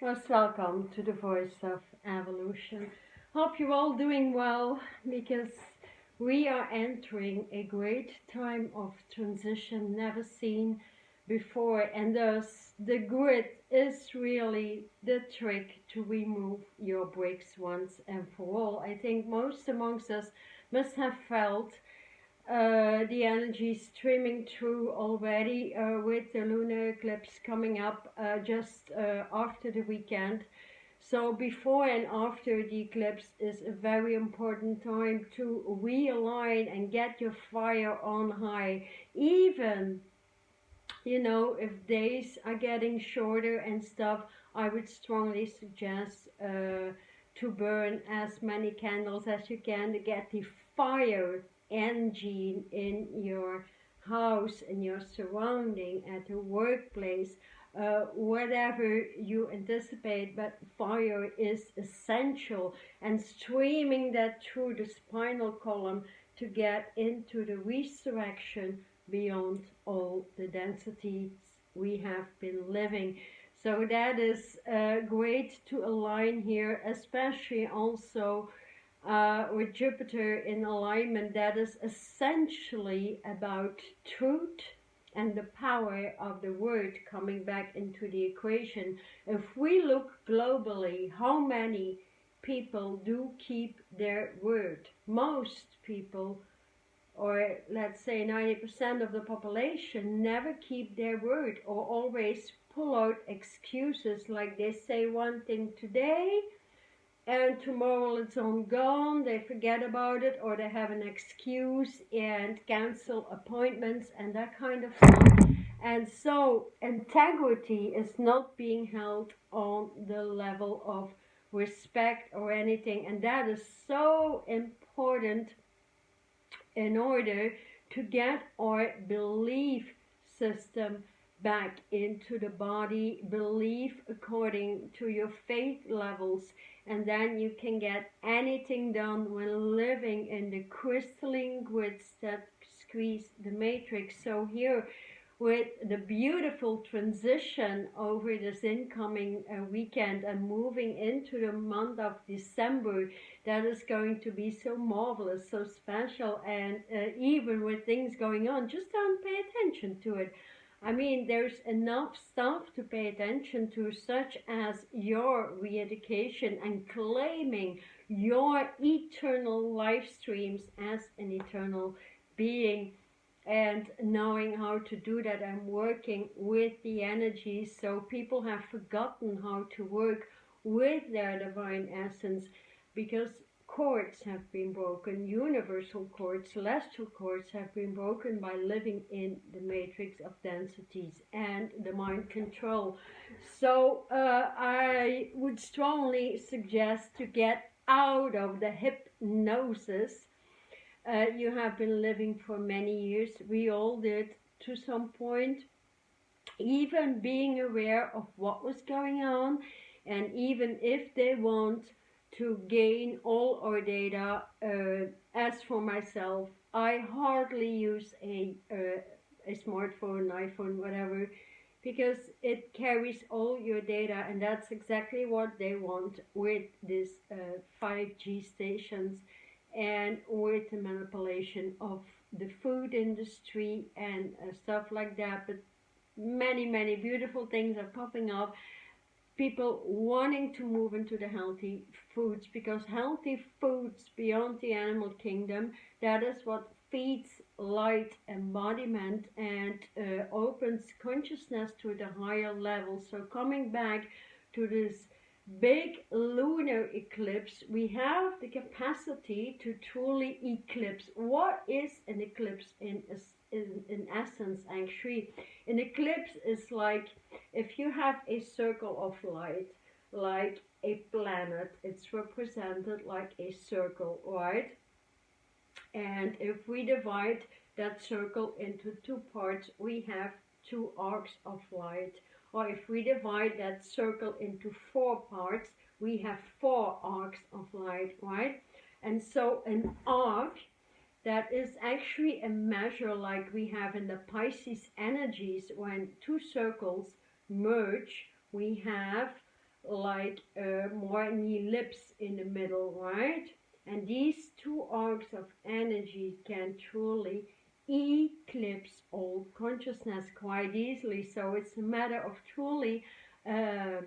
Most welcome to the Voice of Evolution. Hope you're all doing well because we are entering a great time of transition never seen before, and thus the grid is really the trick to remove your bricks once and for all. I think most amongst us must have felt the energy streaming through already with the lunar eclipse coming up just after the weekend. So before and after the eclipse is a very important time to realign and get your fire on high. Even, if days are getting shorter and stuff, I would strongly suggest to burn as many candles as you can to get the fire energy in your house, in your surrounding, at the workplace, whatever you anticipate. But fire is essential, and streaming that through the spinal column to get into the resurrection beyond all the densities we have been living. So that is great to align here, especially also with Jupiter in alignment. That is essentially about truth and the power of the word coming back into the equation. If we look globally, how many people do keep their word? Most people, or let's say 90% of the population, never keep their word or always pull out excuses, like they say one thing today and tomorrow it's all gone, they forget about it, or they have an excuse and cancel appointments and that kind of stuff. And so integrity is not being held on the level of respect or anything, and that is so important in order to get our belief system back into the body, belief according to your faith levels, and then you can get anything done when living in the crystalline grids that squeeze the matrix. So here, with the beautiful transition over this incoming weekend and moving into the month of December, that is going to be so marvelous, so special, and even with things going on, just don't pay attention to it. I mean, there's enough stuff to pay attention to, such as your re-education and claiming your eternal life streams as an eternal being, and knowing how to do that and working with the energies. So people have forgotten how to work with their divine essence because cords have been broken, universal cords, celestial cords have been broken by living in the matrix of densities and the mind control. So I would strongly suggest to get out of the hypnosis you have been living for many years. We all did to some point, even being aware of what was going on, and even if they want to gain all our data. As for myself, I hardly use a smartphone, iPhone, whatever, because it carries all your data, and that's exactly what they want with these 5G stations and with the manipulation of the food industry and stuff like that. But many beautiful things are popping up, people wanting to move into the healthy foods, because healthy foods beyond the animal kingdom, that is what feeds light embodiment and opens consciousness to the higher level. So coming back to this big lunar eclipse, we have the capacity to truly eclipse. What is an eclipse in essence? Actually, an eclipse is like if you have a circle of light, like a planet, it's represented like a circle, right? And if we divide that circle into two parts, we have two arcs of light. Or if we divide that circle into four parts, we have four arcs of light, right? And so an arc, that is actually a measure like we have in the Pisces energies. When two circles merge, we have like more an ellipse in the middle, right? And these two arcs of energy can truly eclipse all consciousness quite easily. So it's a matter of truly uh,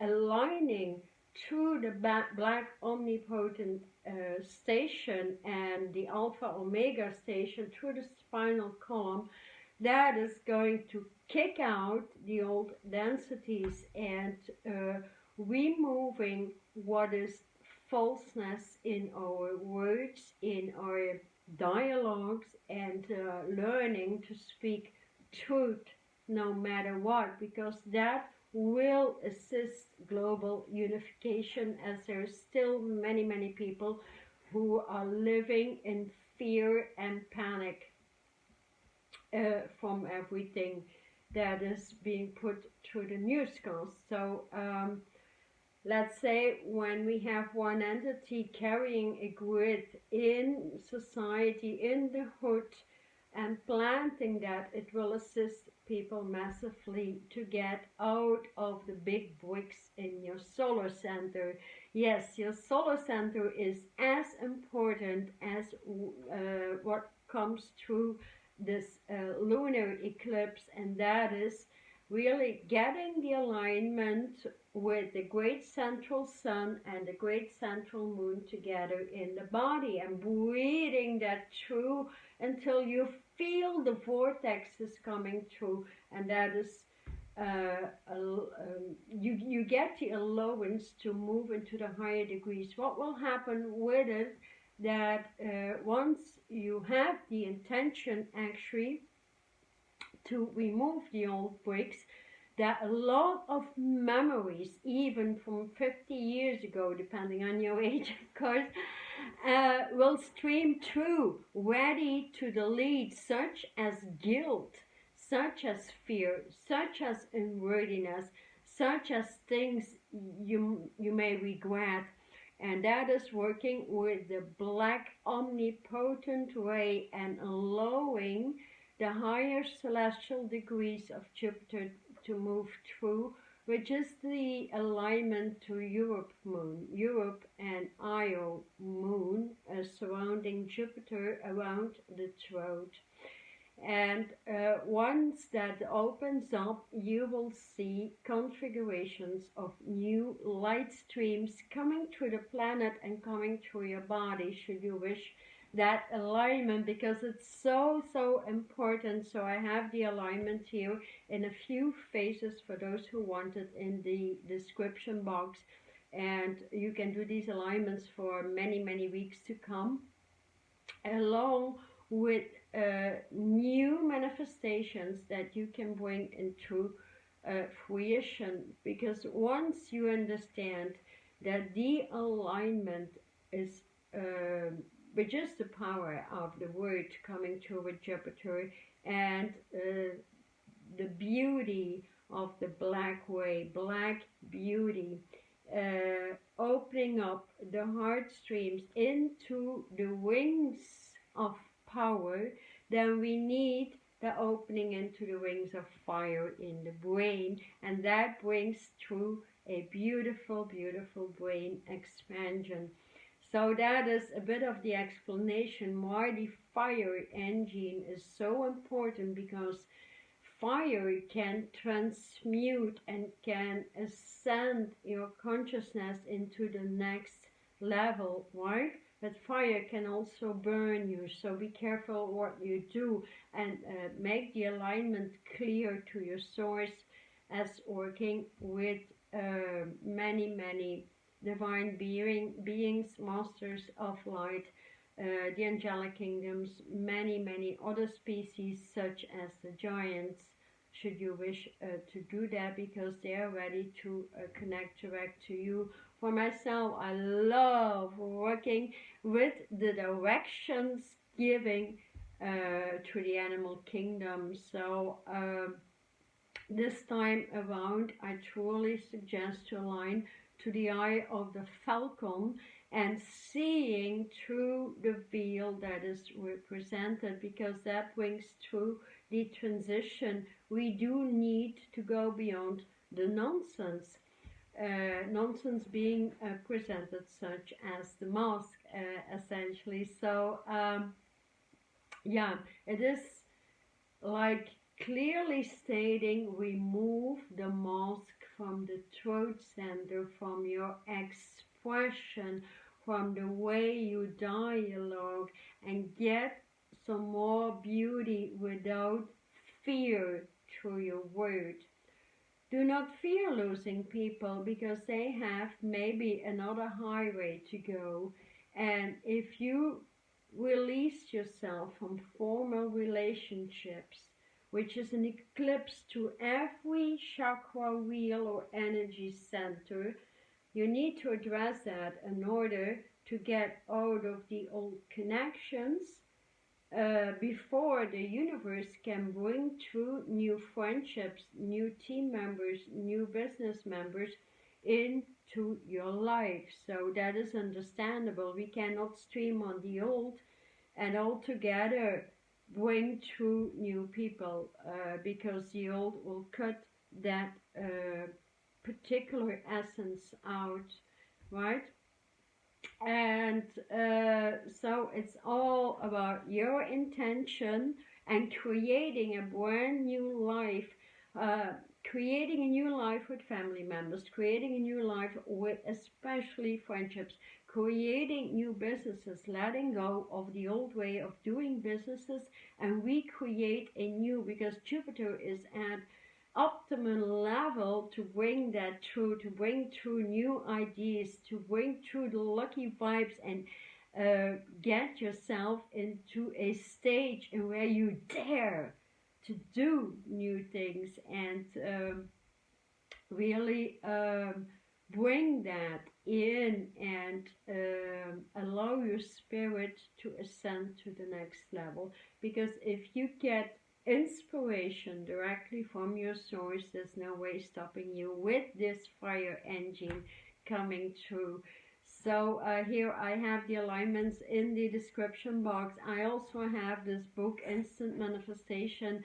aligning through the black omnipotent station and the alpha omega station through the spinal column, that is going to kick out the old densities and removing what is falseness in our words, in our dialogues, and learning to speak truth no matter what, because that will assist global unification, as there's still many people who are living in fear and panic from everything that is being put through the newscast. So let's say when we have one entity carrying a grid in society, in the hood, and planting that, it will assist people massively to get out of the big bricks in your solar center. Yes, your solar center is as important as what comes through this lunar eclipse, and that is really getting the alignment with the great central sun and the great central moon together in the body, and breathing that through until you feel the vortexes coming through, and that is you get the allowance to move into the higher degrees. What will happen with it, that once you have the intention actually to remove the old bricks, that a lot of memories, even from 50 years ago, depending on your age of course, will stream through, ready to delete, such as guilt, such as fear, such as unworthiness, such as things you may regret. And that is working with the black omnipotent ray and allowing the higher celestial degrees of Jupiter to move through, which is the alignment to Europe moon, Europe and Io moon, surrounding Jupiter around the throat. And once that opens up, you will see configurations of new light streams coming through the planet and coming through your body, should you wish that alignment, because it's so important. So I have the alignment here in a few phases for those who want it in the description box, and you can do these alignments for many weeks to come, along with new manifestations that you can bring into fruition. Because once you understand that the alignment is with just the power of the word coming through with Jupiter, and the beauty of the black way, black beauty, opening up the heartstrings into the wings of power, then we need the opening into the wings of fire in the brain, and that brings through a beautiful brain expansion. So that is a bit of the explanation why the fire engine is so important, because fire can transmute and can ascend your consciousness into the next level, right? But fire can also burn you, so be careful what you do, and make the alignment clear to your source, as working with many divine beings, masters of light, the angelic kingdoms, many other species such as the giants, should you wish to do that, because they are ready to connect direct to you. For myself, I love working with the directions giving to the animal kingdom. So this time around, I truly suggest to align to the eye of the falcon and seeing through the veil that is represented, because that brings through the transition. We do need to go beyond the nonsense. nonsense being presented, such as the mask, essentially. So yeah, it is like clearly stating, remove the mask from the throat center, from your expression, from the way you dialogue, and get some more beauty without fear through your word. Do not fear losing people, because they have maybe another highway to go. And if you release yourself from former relationships, which is an eclipse to every chakra wheel or energy center, you need to address that in order to get out of the old connections before the universe can bring through new friendships, new team members, new business members into your life. So that is understandable. We cannot stream on the old and altogether bring through new people because the old will cut that particular essence out, right? And so it's all about your intention and creating a brand new life, creating a new life with family members, creating a new life with especially friendships, creating new businesses, letting go of the old way of doing businesses and recreate a new, because Jupiter is at optimal level to bring that through, to bring through new ideas, to bring through the lucky vibes, and get yourself into a stage in where you dare to do new things and really bring that in and allow your spirit to ascend to the next level. Because if you get inspiration directly from your source, there's no way stopping you with this fire engine coming through. So here I have the alignments in the description box. I also have this book, Instant Manifestation,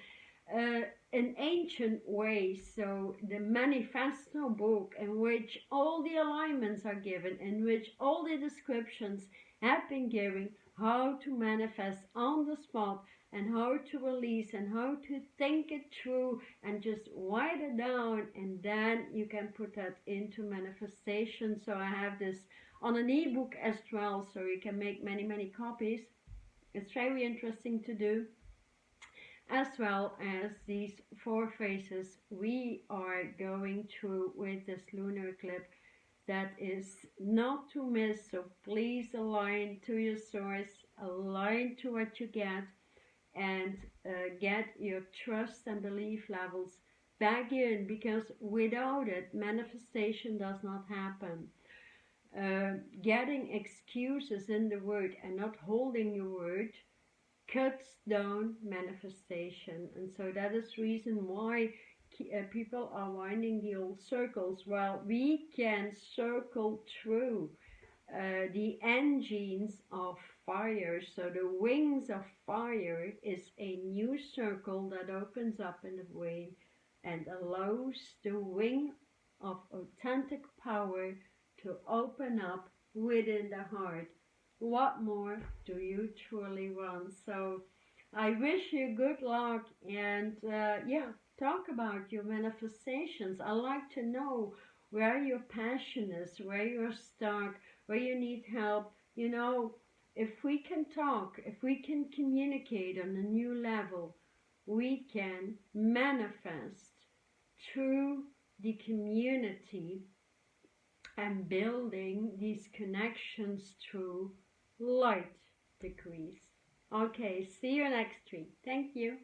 an ancient way, so the manifesto book, in which all the alignments are given, in which all the descriptions have been given, how to manifest on the spot, and how to release, and how to think it through, and just write it down, and then you can put that into manifestation. So I have this on an ebook as well, so you can make many copies. It's very interesting to do, as well as these 4 phases we are going through with this lunar eclipse that is not to miss. So please align to your source, align to what you get, and get your trust and belief levels back in, because without it, manifestation does not happen. Getting excuses in the word and not holding your word cuts down manifestation. And so that is the reason why people are winding the old circles. Well, we can circle through the engines of fire. So the wings of fire is a new circle that opens up in the brain and allows the wing of authentic power to open up within the heart. What more do you truly want? So I wish you good luck, and yeah, talk about your manifestations. I like to know where your passion is, where you're stuck, where you need help. You know, if we can talk, if we can communicate on a new level, we can manifest through the community and building these connections through light degrees. Okay, see you next week. Thank you.